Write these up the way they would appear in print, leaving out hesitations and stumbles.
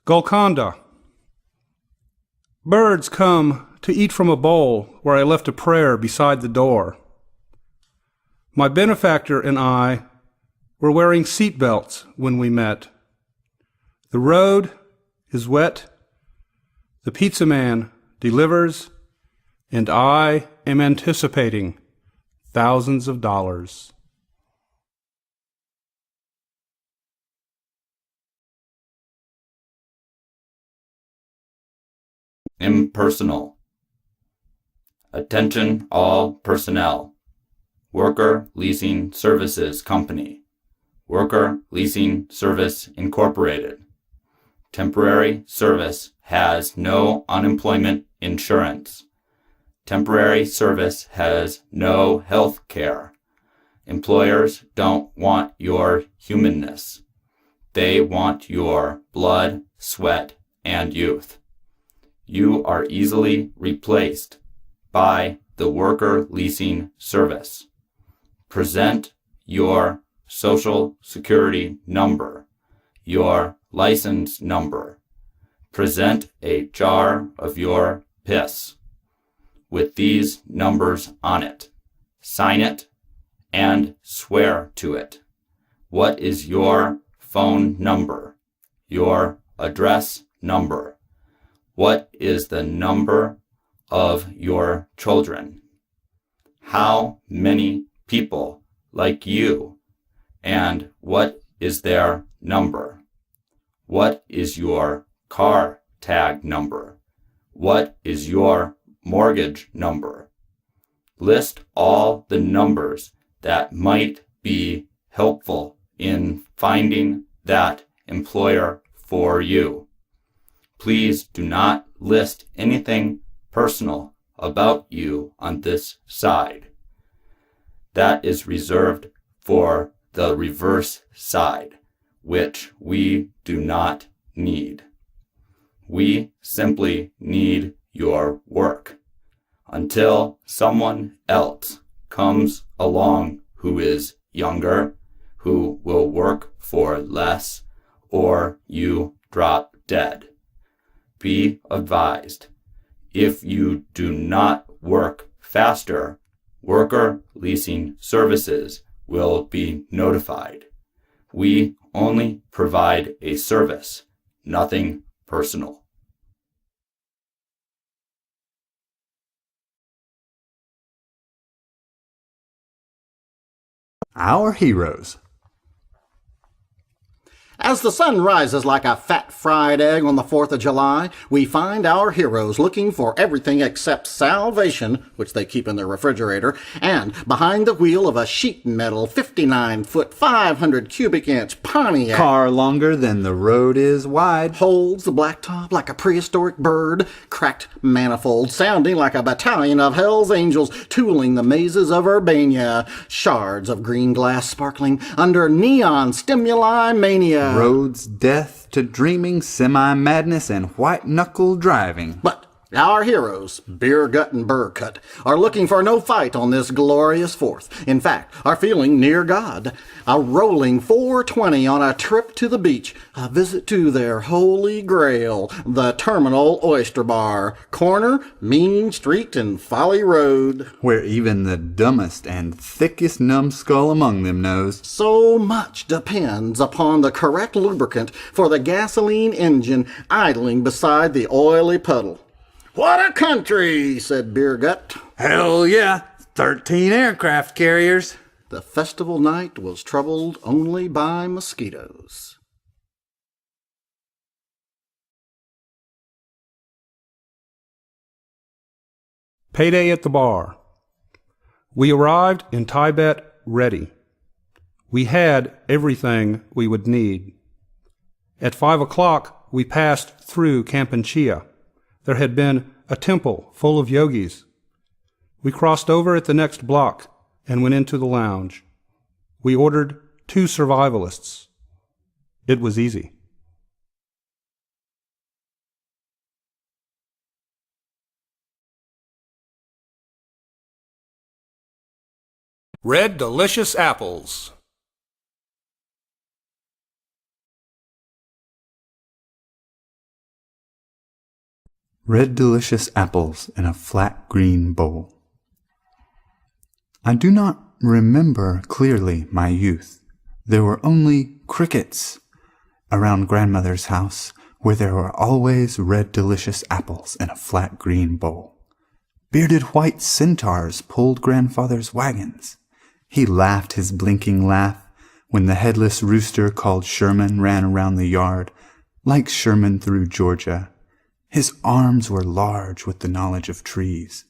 Golconda. Birds come to eat from a bowl where I left a prayer beside the door. My benefactor and I were wearing seat belts when we met. The road is wet. The pizza man delivers, and I am anticipating thousands of dollars. Impersonal. Attention all personnel. Worker Leasing Services Company. Worker Leasing Service Incorporated. Temporary service has no unemployment insurance. Temporary service has no health care. Employers don't want your humanness. They want your blood, sweat, and youth. You are easily replaced by the worker leasing service. Present your Social Security number, your license number. Present a jar of your piss with these numbers on it. Sign it and swear to it. What is your phone number? Your address number? What is the number of your children? How many people like you? And what is their number? What is your car tag number? What is your mortgage number? List all the numbers that might be helpful in finding that employer for you. Please do not list anything personal about you on this side. That is reserved for the reverse side, which we do not need. We simply need your work until someone else comes along who is younger, who will work for less, or you drop dead. Be advised, if you do not work faster, Worker Leasing Services will be notified. We only provide a service, nothing personal. Our heroes. As the sun rises like a fat fried egg on the 4th of July, we find our heroes looking for everything except salvation, which they keep in their refrigerator, and behind the wheel of a sheet metal 59-foot, 500 cubic inch Pontiac. Car longer than the road is wide. Holds the blacktop like a prehistoric bird, cracked manifold sounding like a battalion of Hell's Angels tooling the mazes of Urbania, shards of green glass sparkling under neon stimuli mania. Roads death to dreaming, semi-madness, and white-knuckle driving. But our heroes, Beer Gut and Burrcut, are looking for no fight on this glorious 4th. In fact, are feeling near God. A rolling 420 on a trip to the beach, a visit to their holy grail, the Terminal Oyster Bar, corner Mean Street and Folly Road. Where even the dumbest and thickest numbskull among them knows. So much depends upon the correct lubricant for the gasoline engine idling beside the oily puddle. "What a country," said Beer Gut. Hell yeah, 13 aircraft carriers. The festival night was troubled only by mosquitoes. Payday at the bar. We arrived in Tibet ready. We had everything we would need. At 5 o'clock, we passed through Kampanchia. There had been a temple full of yogis. We crossed over at the next block and went into the lounge. We ordered 2 survivalists. It was easy. Red delicious apples. Red delicious apples in a flat green bowl. I do not remember clearly my youth. There were only crickets around grandmother's house, where there were always red delicious apples in a flat green bowl. Bearded white centaurs pulled grandfather's wagons. He laughed his blinking laugh when the headless rooster called Sherman ran around the yard, like Sherman through Georgia. His arms were large with the knowledge of trees.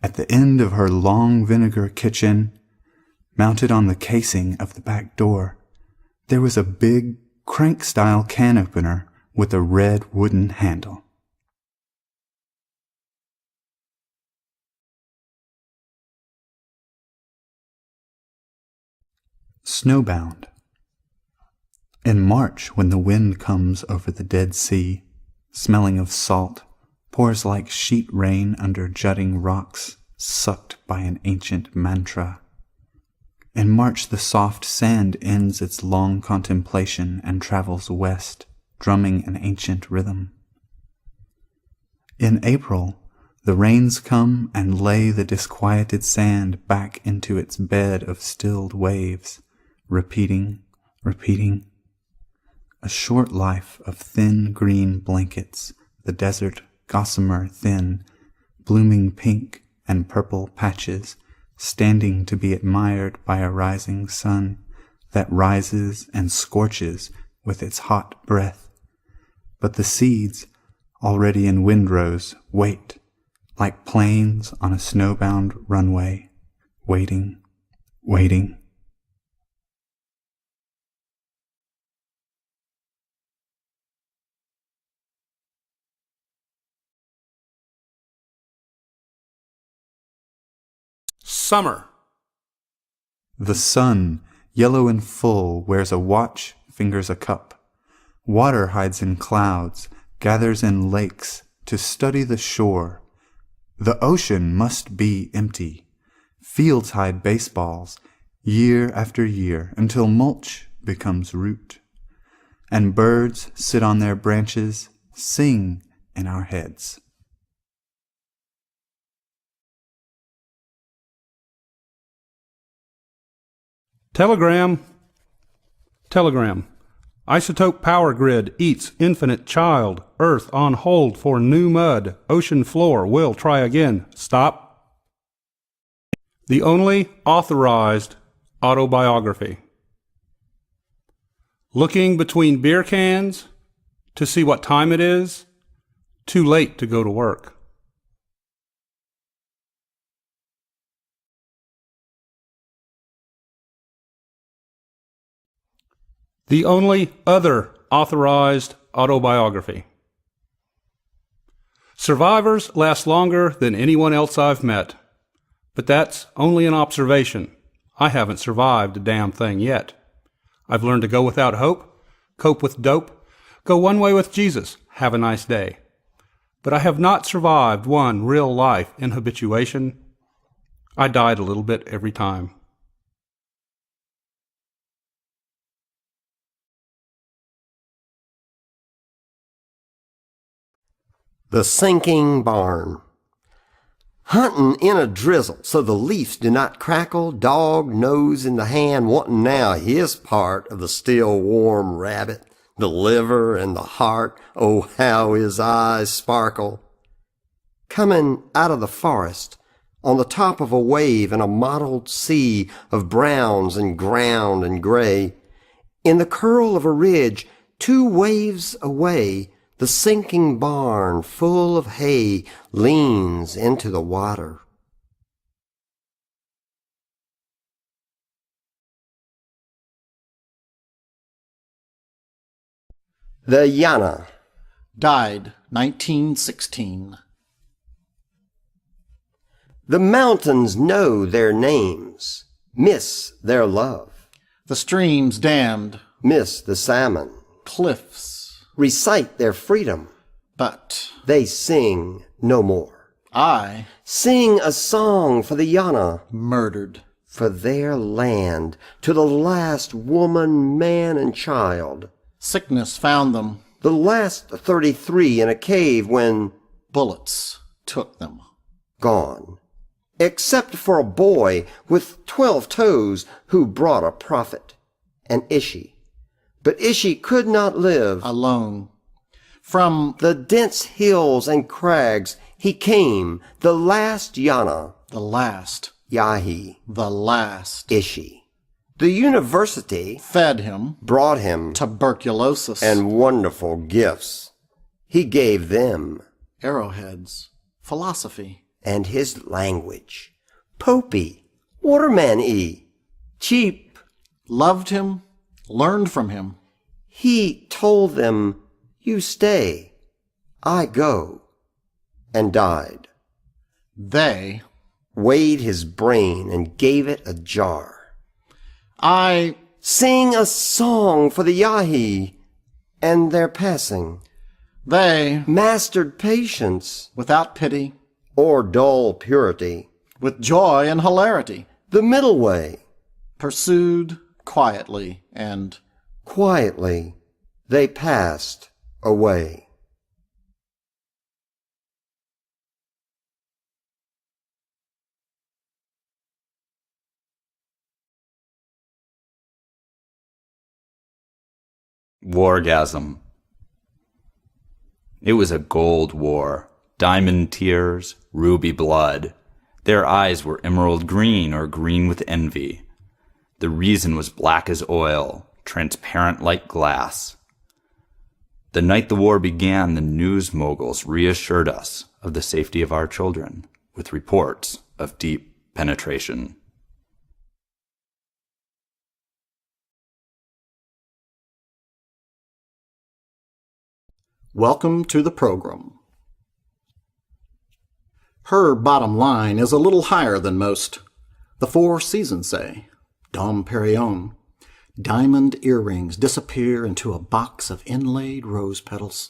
At the end of her long vinegar kitchen, mounted on the casing of the back door, there was a big crank-style can opener with a red wooden handle. Snowbound. In March, when the wind comes over the Dead Sea, smelling of salt, pours like sheet rain under jutting rocks, sucked by an ancient mantra. In March the soft sand ends its long contemplation and travels west, drumming an ancient rhythm. In April, the rains come and lay the disquieted sand back into its bed of stilled waves, repeating, repeating. A short life of thin green blankets, the desert gossamer thin, blooming pink and purple patches, standing to be admired by a rising sun that rises and scorches with its hot breath. But the seeds, already in windrows, wait, like planes on a snowbound runway, waiting, waiting. Summer. The sun, yellow and full, wears a watch, fingers a cup. Water hides in clouds, gathers in lakes to study the shore. The ocean must be empty. Fields hide baseballs, year after year, until mulch becomes root. And birds sit on their branches, sing in our heads. Telegram. Telegram. Isotope power grid eats infinite child. Earth on hold for new mud. Ocean floor will try again. Stop. The only authorized autobiography. Looking between beer cans to see what time it is. Too late to go to work. The only other authorized autobiography. Survivors last longer than anyone else I've met, but that's only an observation. I haven't survived a damn thing yet. I've learned to go without hope, cope with dope, go one way with Jesus, have a nice day. But I have not survived one real life in habituation. I died a little bit every time. The Sinking Barn. Hunting in a drizzle so the leaves do not crackle, dog nose in the hand, wanting now his part of the still warm rabbit, the liver and the heart, oh how his eyes sparkle. Coming out of the forest, on the top of a wave in a mottled sea of browns and ground and gray, in the curl of a ridge 2 waves away, the sinking barn full of hay leans into the water. The Yana. Died 1916. The mountains know their names, miss their love. The streams dammed, Miss the salmon, cliffs, recite their freedom. but They sing no more. I Sing a song for the Yana, murdered. for their land, to the last woman, man, and child. Sickness found them. The last 33 in a cave when Bullets took them. Gone. Except for a boy with 12 toes who brought a prophet, an Ishi. But Ishi could not live. Alone. From The dense hills and crags he came, the last Yana, the last, Yahi, the last, Ishi. The university fed him brought him tuberculosis and wonderful gifts. He gave them arrowheads, philosophy, and his language. Popey, waterman-y, cheap. loved him, learned from him. He told them, you stay, I go, and died. They, Weighed his brain and gave it a jar. I, Sing a song for the Yahi and their passing. they, Mastered patience without pity, or dull purity. with joy and hilarity, The middle way, pursued quietly and quietly, they passed away. Wargasm. It was a gold war. Diamond tears, ruby blood. Their eyes were emerald green or green with envy. The reason was black as oil, transparent like glass. The night the war began, the news moguls reassured us of the safety of our children with reports of deep penetration. welcome to the program. Her bottom line is a little higher than most. The Four Seasons say, Dom Perignon, diamond earrings disappear into a box of inlaid rose petals.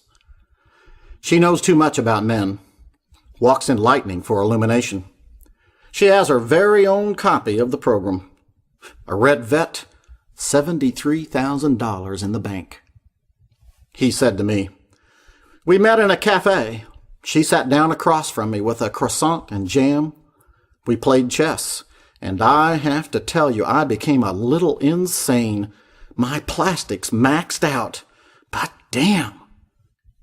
She knows too much about men, walks in lightning for illumination. She has her very own copy of the program. A red vet, $73,000 in the bank. He said to me, we met in a cafe. She sat down across from me with a croissant and jam. We played chess, and I have to tell you, I became a little insane. My plastics maxed out. But damn,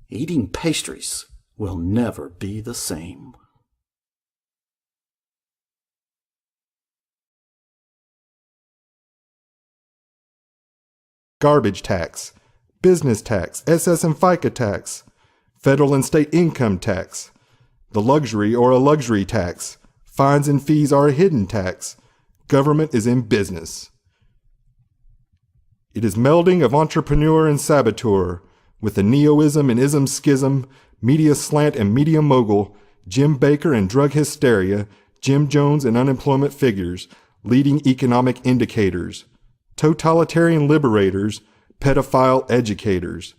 eating pastries will never be the same. Garbage tax, business tax, SS and FICA tax, federal and state income tax, the luxury or a luxury tax, fines and fees are a hidden tax. Government is in business. It is melding of entrepreneur and saboteur with the neoism and ism schism, media slant and media mogul, Jim Baker and drug hysteria, Jim Jones and unemployment figures, leading economic indicators, totalitarian liberators, pedophile educators,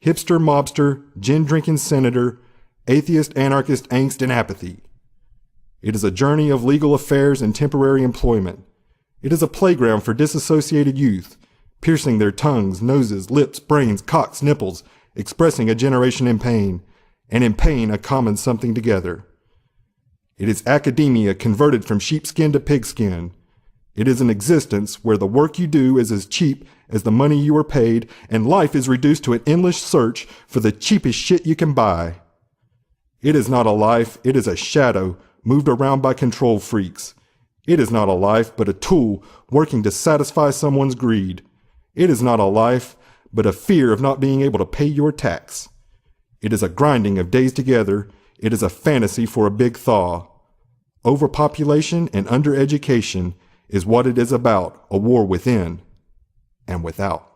hipster mobster, gin-drinking senator, atheist anarchist angst and apathy. It is a journey of legal affairs and temporary employment. It is a playground for disassociated youth, piercing their tongues, noses, lips, brains, cocks, nipples, expressing a generation in pain, and in pain a common something together. It is academia converted from sheepskin to pigskin. It is an existence where the work you do is as cheap as the money you are paid, and life is reduced to an endless search for the cheapest shit you can buy. It is not a life, it is a shadow moved around by control freaks. It is not a life, but a tool working to satisfy someone's greed. It is not a life, but a fear of not being able to pay your tax. It is a grinding of days together. It is a fantasy for a big thaw. Overpopulation and undereducation is what it is about, a war within and without.